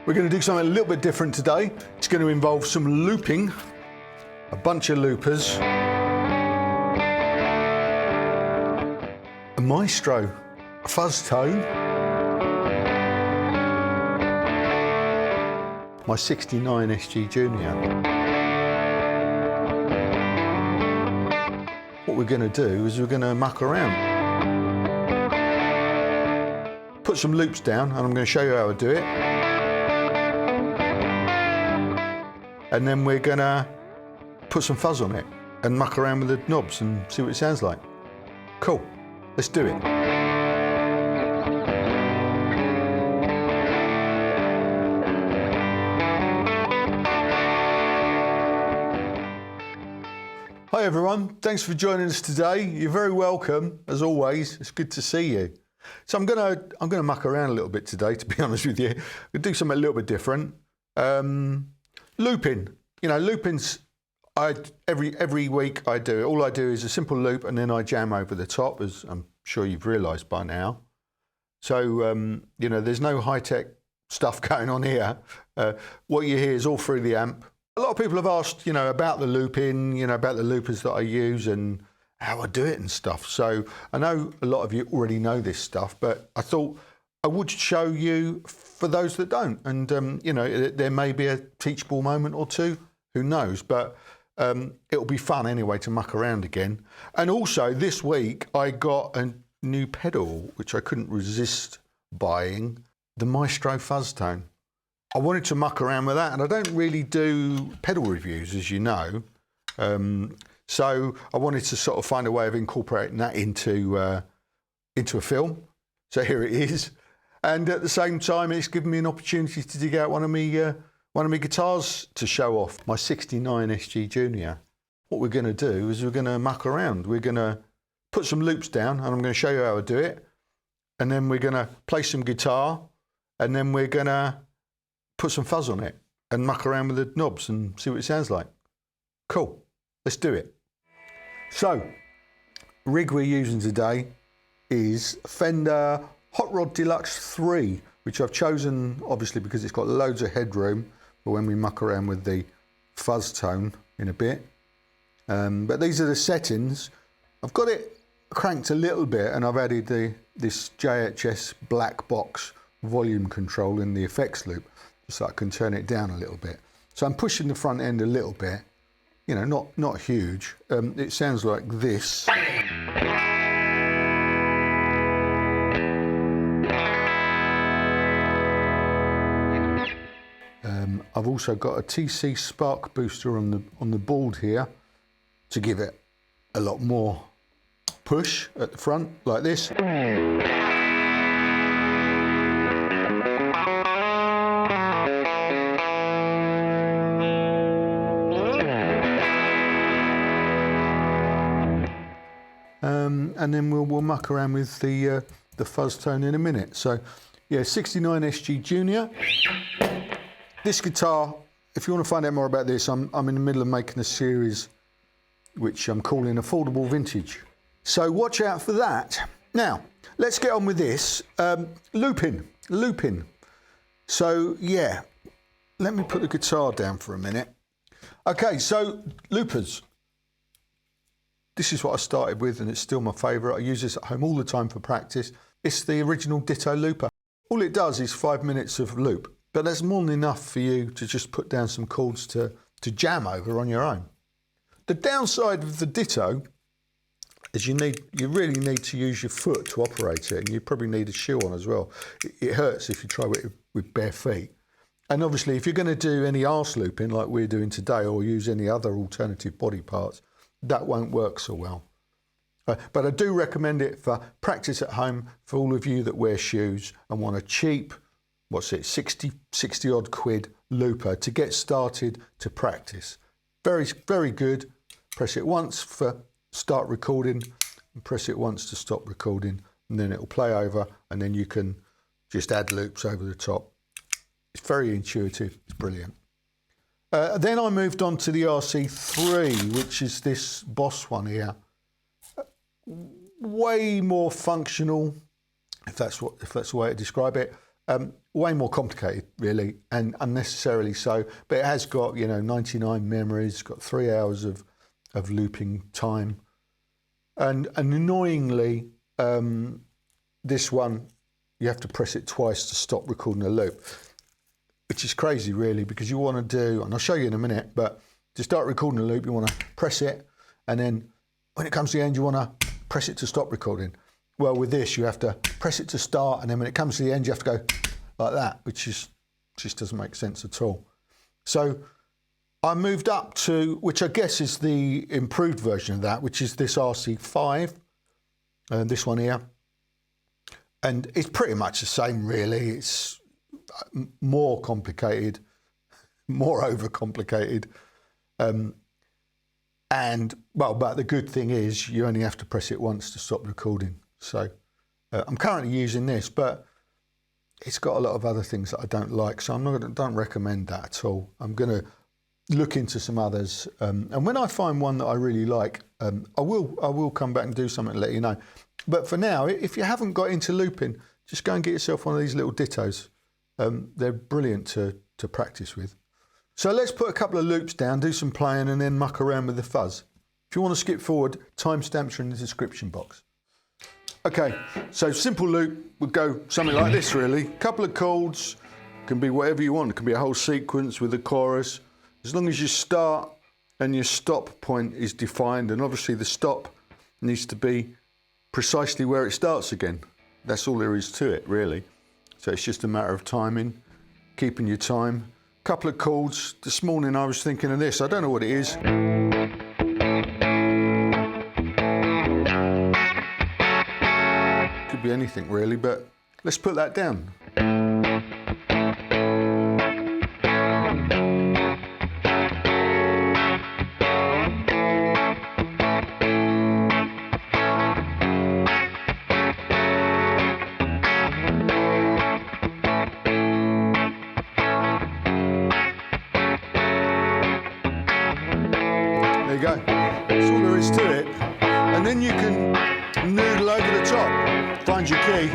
We're going to do something a little bit different today. It's going to involve some looping, a bunch of loopers, a Maestro Fuzz-Tone, my 69 SG Junior. What we're going to do is we're going to muck around. Put some loops down and I'm going to show you how to do it. And then we're going to put some fuzz on it and muck around with the knobs and see what it sounds like. Cool, let's do it. Hi everyone, thanks for joining us today. You're very welcome, as always. It's good to see you. So I'm gonna muck around a little bit today, to be honest with you. We'll do something a little bit different. Looping. You know, looping's every week I do it. All I do is a simple loop and then I jam over the top, as I'm sure you've realised by now. So you know, there's no high-tech stuff going on here. What you hear is all through the amp. A lot of people have asked, you know, about the looping, you know, about the loopers that I use and how I do it and stuff. So I know a lot of you already know this stuff, but I thought I would show you for those that don't. And, you know, there may be a teachable moment or two, who knows, but it'll be fun anyway to muck around again. And also this week I got a new pedal, which I couldn't resist buying, the Maestro Fuzz-Tone. I wanted to muck around with that, and I don't really do pedal reviews, as you know. So I wanted to sort of find a way of incorporating that into a film. So here it is. And at the same time, it's given me an opportunity to dig out one of my guitars to show off, my 69 SG Junior. What we're going to do is we're going to muck around. We're going to put some loops down, and I'm going to show you how to do it. And then we're going to play some guitar, and then we're going to put some fuzz on it and muck around with the knobs and see what it sounds like. Cool, let's do it. So, rig we're using today is Fender Hot Rod Deluxe 3, which I've chosen obviously because it's got loads of headroom for when we muck around with the Fuzz-Tone in a bit. But these are the settings. I've got it cranked a little bit and I've added this JHS black box volume control in the effects loop, so I can turn it down a little bit. So I'm pushing the front end a little bit, you know, not huge. It sounds like this. I've also got a TC Spark booster on the board here to give it a lot more push at the front, like this. And then we'll muck around with the Fuzz-Tone in a minute. So yeah, 69 SG Junior. This guitar, if you want to find out more about this, I'm in the middle of making a series which I'm calling Affordable Vintage. So watch out for that. Now, let's get on with this. Looping. So yeah, let me put the guitar down for a minute. Okay, so loopers. This is what I started with and it's still my favourite. I use this at home all the time for practice. It's the original Ditto looper. All it does is 5 minutes of loop, but that's more than enough for you to just put down some chords to jam over on your own. The downside of the Ditto is you really need to use your foot to operate it, and you probably need a shoe on as well. It hurts if you try it with bare feet. And obviously if you're going to do any arse looping like we're doing today, or use any other alternative body parts, that won't work so well. But I do recommend it for practice at home for all of you that wear shoes and want a cheap, what's it, 60 odd quid looper to get started to practice. Very, very good. Press it once for start recording and press it once to stop recording, and then it'll play over and then you can just add loops over the top. It's very intuitive, it's brilliant. Then I moved on to the RC3, which is this Boss one here. Way more functional, if that's the way to describe it. Way more complicated, really, and unnecessarily so. But it has got, you know, 99 memories, it's got 3 hours of looping time. And annoyingly, this one, you have to press it twice to stop recording a loop, which is crazy, really, because you want to do, and I'll show you in a minute, but to start recording a loop, you want to press it, and then when it comes to the end, you want to press it to stop recording. Well, with this, you have to press it to start, and then when it comes to the end, you have to go like that, which just doesn't make sense at all. So I moved up to, which I guess is the improved version of that, which is this RC5, this one here. And it's pretty much the same, really. It's more complicated, more overcomplicated. And, well, but the good thing is you only have to press it once to stop recording. So I'm currently using this, but it's got a lot of other things that I don't like. So don't recommend that at all. I'm going to look into some others. And when I find one that I really like, I will come back and do something and let you know. But for now, if you haven't got into looping, just go and get yourself one of these little dittos. They're brilliant to practice with. So let's put a couple of loops down, do some playing, and then muck around with the fuzz. If you want to skip forward, timestamps are in the description box. Okay, so simple loop would go something like this, really. Couple of chords, can be whatever you want. It can be a whole sequence with a chorus. As long as your start and your stop point is defined, and obviously the stop needs to be precisely where it starts again. That's all there is to it, really. So it's just a matter of timing, keeping your time. Couple of chords. This morning I was thinking of this. I don't know what it is. Could be anything, really, but let's put that down. There you go. That's all there is to it. And then you can noodle over the top. Find your key.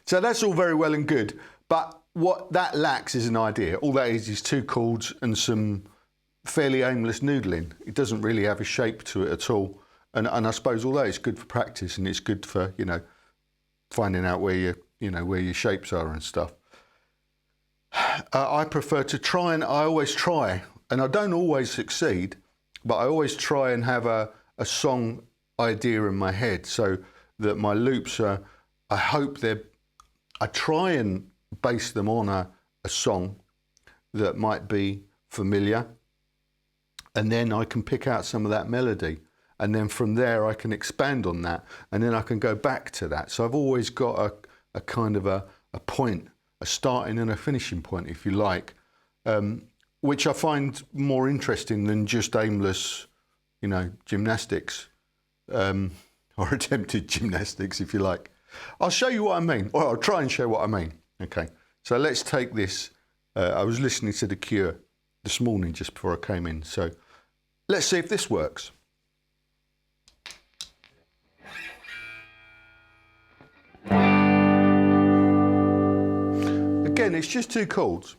So that's all very well and good, but what that lacks is an idea. All that is two chords and some fairly aimless noodling. It doesn't really have a shape to it at all. And I suppose although it's good for practice and it's good for, you know, finding out where where your shapes are and stuff. I prefer to try, and I always try, and I don't always succeed, but I always try and have a song idea in my head so that my loops are, I try and base them on a song that might be familiar, and then I can pick out some of that melody, and then from there I can expand on that, and then I can go back to that. So I've always got a kind of a point, a starting and a finishing point, if you like, which I find more interesting than just aimless, you know, gymnastics, or attempted gymnastics, if you like. I'll show you what I mean, or I'll try and show what I mean. Okay, so let's take this. I was listening to The Cure this morning just before I came in, so let's see if this works. Again, it's just two chords.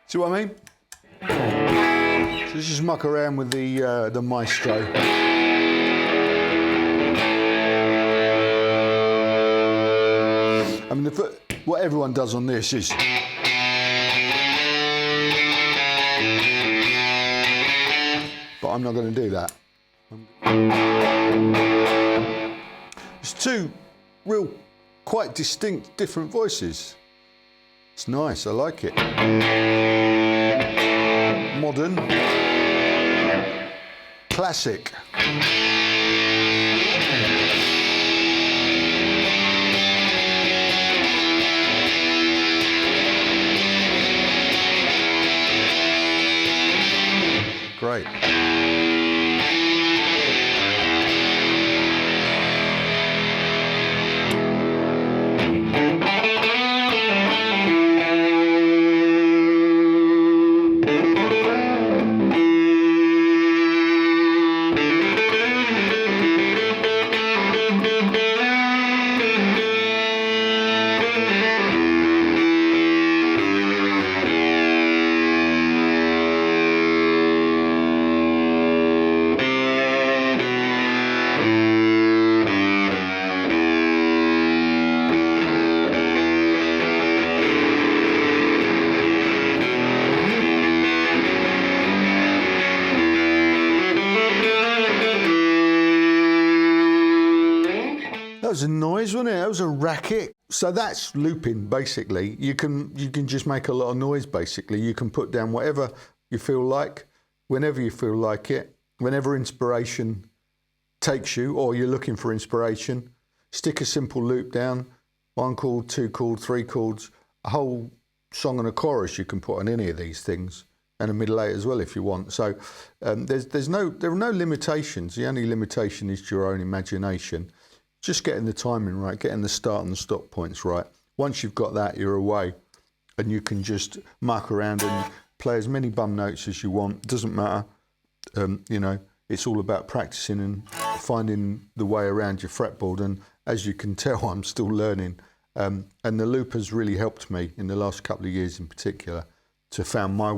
See what I mean? So let's just muck around with the Maestro. I mean, what everyone does on this is... But I'm not going to do that. It's two real, quite distinct, different voices. It's nice, I like it. Modern. Classic. Great. That was a noise, wasn't it? That was a racket. So that's looping, basically. You can just make a lot of noise, basically. You can put down whatever you feel like, whenever you feel like it, whenever inspiration takes you, or you're looking for inspiration. Stick a simple loop down, 1 chord, 2 chord, 3 chords, a whole song and a chorus you can put on any of these things, and a middle eight as well if you want. So there are no limitations. The only limitation is your own imagination. Just getting the timing right, getting the start and the stop points right. Once you've got that, you're away, and you can just muck around and play as many bum notes as you want. It doesn't matter. You know, it's all about practicing and finding the way around your fretboard. And as you can tell, I'm still learning. And the loop has really helped me in the last couple of years in particular to find my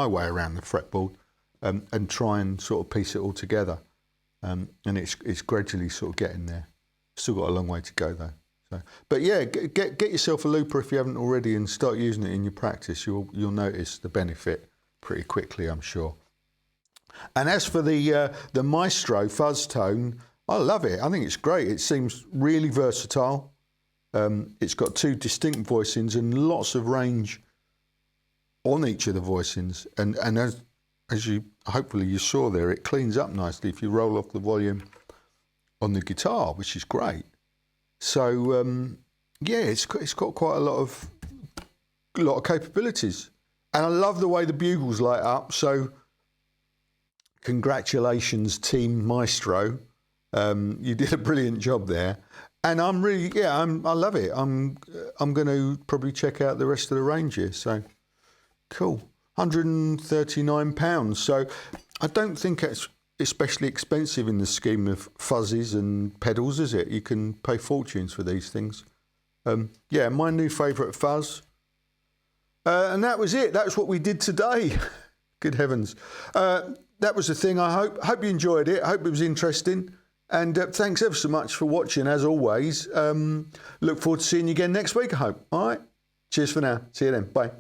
way around the fretboard and try and sort of piece it all together. And it's gradually sort of getting there. Still got a long way to go though. So, but yeah, get yourself a looper if you haven't already, and start using it in your practice. You'll notice the benefit pretty quickly, I'm sure. And as for the Maestro Fuzz-Tone, I love it. I think it's great. It seems really versatile. It's got 2 distinct voicings and lots of range on each of the voicings. And as you hopefully you saw there, it cleans up nicely if you roll off the volume on the guitar, which is great. So yeah, it's got quite a lot of capabilities, and I love the way the bugles light up. So congratulations, Team Maestro. You did a brilliant job there, and I love it. I'm going to probably check out the rest of the range here. So cool. £139. So I don't think it's especially expensive in the scheme of fuzzies and pedals, is it? You can pay fortunes for these things. Yeah, my new favourite fuzz. And that was it. That's what we did today. Good heavens. That was the thing, I hope. Hope you enjoyed it. I hope it was interesting. And thanks ever so much for watching, as always. Look forward to seeing you again next week, I hope. All right? Cheers for now. See you then. Bye.